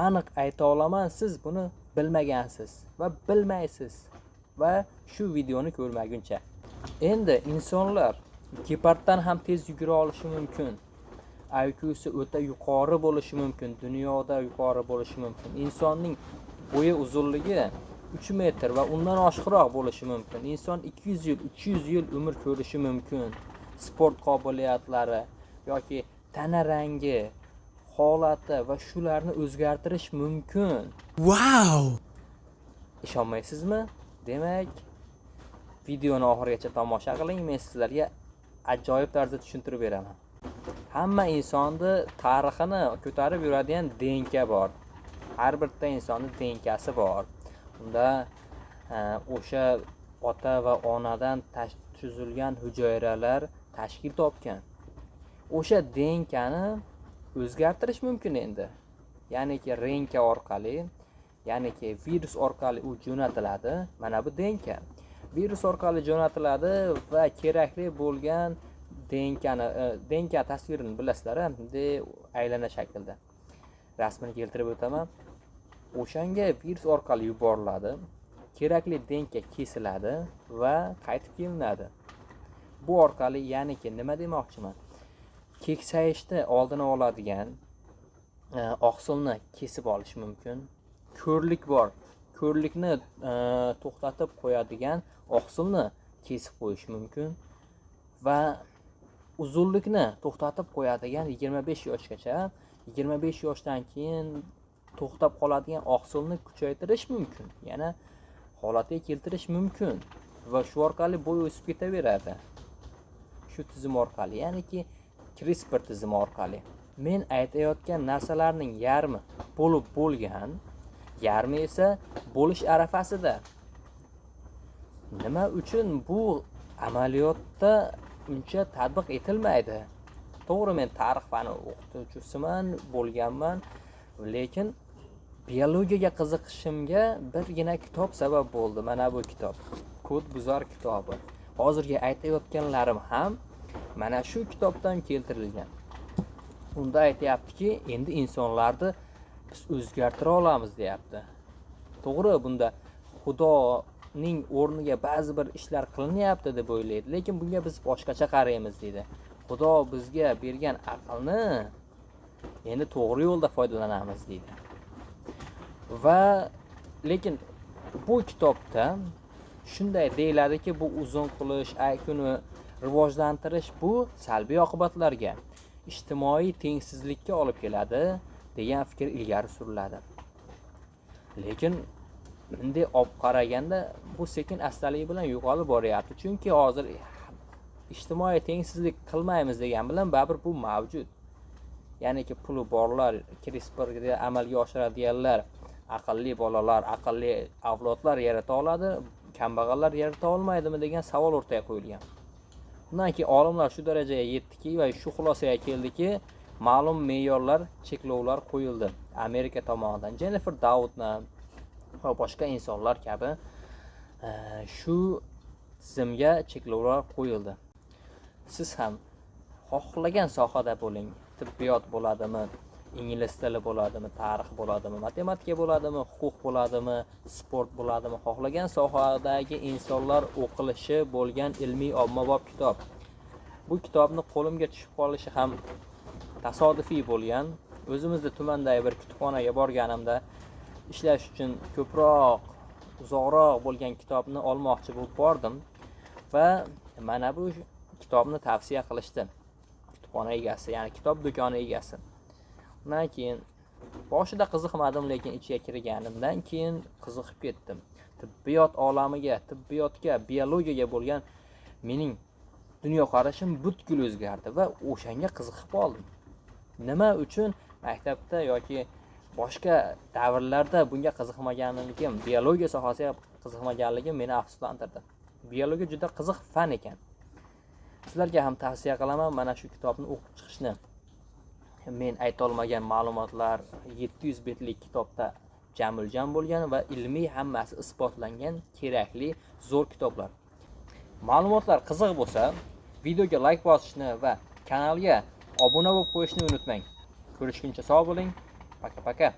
aniq ayta olaman, siz buni bilmagansiz va bilmaysiz va shu videoni ko'rmaguncha. Endi insonlar geparddan ham tez yugura olishi mumkin. IQsi o'ta yuqori bo'lishi mumkin, dunyoda yuqori bo'lishi mumkin. Insonning bo'yi uzunligi 3 metr va undan oshiqroq bo'lishi mumkin. Inson 200 yil, 300 yil umr ko'rishi mumkin. Sport qobiliyatlari yoki tana rangi, holati va shularni o'zgartirish mumkin. Wow! Ishonmaysizmi? Demak, videoni oxirigacha tomosha qiling, men sizlarga ajoyib tarzda tushuntirib beraman. Hamma insonni tarixini ko'tarib yuradigan DNK bor. Har bitta insonning DNKsi bor. Unda o'sha ota va onadan tuzilgan hujayralar tashkil topgan. O'sha DNKni o'zgartirish mumkin endi. Ya'niki RNK orqali, ya'niki virus orqali u jo'natiladi. Mana bu DNK. Virus orqali jo'natiladi va kerakli bo'lgan DNK tasvirini bilasizlar, aylana shaklda. Rasmini keltirib o'taman. O'shanga virus orqali yuboriladi. Kerakli DNK kesiladi va qaytib kelinadi. Bu orqali ya'niki nima demoqchiman? Keksayishni oldini oladigan oqsilni kesib olish mumkin. Ko'rlik bor. Ko'rlikni to'xtatib qo'yadigan oqsilni kesib qo'yish mumkin va uzunlikni to'xtatib qo'yadigan 25 yoshgacha, 25 yoshdan keyin to'xtab qoladigan oqsilni kuchaytirish mumkin. Yana holatiga keltirish mumkin va shu orqali bo'y o'sib ketaveradi. Shu tizim orqali, ya'niki CRISPR tizimi orqali. Men aytayotgan narsalarning yarmi bo'lib bo'lgan, yarmi esa bo'lish arafasida. Nima uchun bu amaliyotda uncha tatbiq etilmaydi? To'g'ri, men tarix fani o'qituvchisiman, bo'lganman, lekin biologiyaga qiziqishimga birgina kitob sabab bo'ldi. Mana bu kitob, Kod buzar kitobi. Hozirgi aytayotganlarim ham mana shu kitobdan keltirilgan. Unda aytayaptiki, endi insonlarni biz o'zgartira olamiz deyapti. To'g'ri, bunda Xudoning o'rniga ba'zi bir ishlar qilinyapti deb o'ylaydi, lekin bunga biz boshqacha qaraymiz deydi. Xudo bizga bergan aqlni endi to'g'ri yo'lda foydalanamiz deydi. Va lekin bu kitobda shunday deyiladiki, bu uzun qilish, IQni rivojlantirish bu salbiy oqibatlarga, ijtimoiy tengsizlikka olib keladi degan fikr ilgari suriladi. Lekin bunday olib qaraganda bu sekin astalik bilan yo'qolib boryapti. Chunki hozir ijtimoiy tengsizlik qilmaymiz degan bilan baribir bu mavjud. Ya'niki puli borlar, CRISPRga amalga oshiradiganlar, aqlli bolalar, aqlli avlodlar yarata oladi, kambag'allar yarata olmaydimi degan savol o'rtaga qo'yilgan. Undan keyin olimlar shu darajaga yetdiki va shu xulosaga keldiki, ma'lum me'yorlar, cheklovlar qo'yildi Amerika tomonidan. Jennifer Doudna va boshqa insonlar kabi shu tizimga cheklovlar qo'yildi. Siz ham xohlagan sohada bo'ling. Tibbiyot bo'ladimi, ingliz tili bo'ladimi, tarix bo'ladimi, matematika bo'ladimi, huquq bo'ladimi, sport bo'ladimi, xohlagan sohadagi insonlar o'qilishi bo'lgan ilmiy ommabop kitob. Bu kitobni qo'limga tushib qolishi ham tasodifiy bo'lgan. O'zimizda tumandagi bir kutubxonaga borganimda ishlash uchun ko'proq, uzoqroq bo'lgan kitobni olmoqchi bo'lib bordim va mana bu kitobni tavsiya qilishdi. Kutubxona egasi, ya'ni kitob do'koni egasi. Undan keyin boshida qiziqmadim, lekin ichiga kirganimdan keyin qiziqib ketdim. Tibbiyot olamiga, tibbiyotga, biologiyaga bo'lgan mening dunyoqarashim butkul o'zgardi va o'shanga qiziqib qoldim. Nima uchun maktabda yoki boshqa davrlarda bunga qiziqmaganligim, biologiya sohasiga qiziqmaganligim meni afsuslantirdi. Biologiya juda qiziq fan ekan. Sizlarga ham tavsiya qilaman mana shu kitobni o'qib chiqishni. Men ayta olmagan ma'lumotlar 700 betlik kitobda jamiljon bo'lgan va ilmiy hammasi isbotlangan kerakli zo'r kitoblar. Ma'lumotlar qiziq bo'lsa, videoga like bosishni va kanalga obuna bo'lib qo'yishni unutmang. Ko'rishguncha sog' bo'ling. Paka-paka.